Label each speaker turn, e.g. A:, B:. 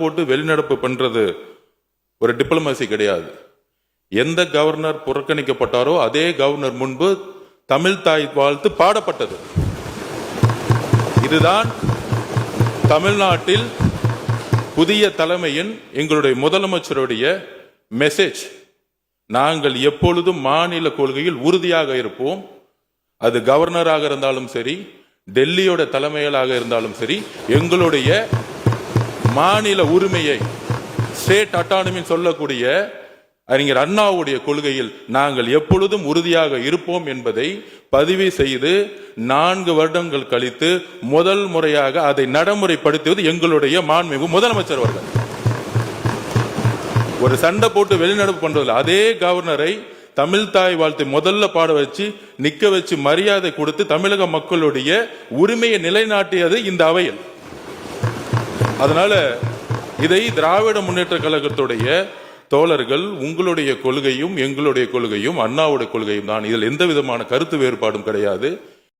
A: போட்டு வெளிநடப்பு பண்றது ஒரு டிப்ளமசி கிடையாது. எந்த கவர்னர் புறக்கணிக்கப்பட்டாரோ அதே கவர்னர் முன்பு தமிழ் தாய் வாழ்த்து பாடப்பட்டது. இதுதான் தமிழ்நாட்டில் புதிய தலைமையின் எங்களுடைய முதலமைச்சருடைய மெசேஜ். நாங்கள் எப்பொழுதும் மாநில கொள்கையில் உறுதியாக இருப்போம். அது கவர்னராக இருந்தாலும் சரி, டெல்லியோட தலைமையிலாக இருந்தாலும் சரி, எங்களுடைய மாநில உரிமையை ஸ்டேட் அட்டானமி சொல்லக்கூடிய அறிஞர் அண்ணாவுடைய கொள்கையில் நாங்கள் எப்பொழுதும் உறுதியாக இருப்போம் என்பதை பதிவு செய்து 4 வருடங்கள் கழித்து முதல் முறையாக அதை நடைமுறைப்படுத்துவது எங்களுடைய மாண்புமிகு முதலமைச்சர் அவர்கள். ஒரு சண்டை போட்டு வெளிநடப்பு பண்றதில்லை. அதே கவர்னரை தமிழ் தாய் வாழ்த்து முதல்ல பாட வச்சு நிக்க வச்சு மரியாதை கொடுத்து தமிழக மக்களுடைய உரிமையை நிலைநாட்டியது இந்த அவையில். அதனால இதை திராவிட முன்னேற்ற கழகத்துடைய தோழர்கள், உங்களுடைய கொள்கையும் எங்களுடைய கொள்கையும் அண்ணாவுடைய கொள்கையும் தான். இதில் எந்த விதமான கருத்து வேறுபாடும் கிடையாது.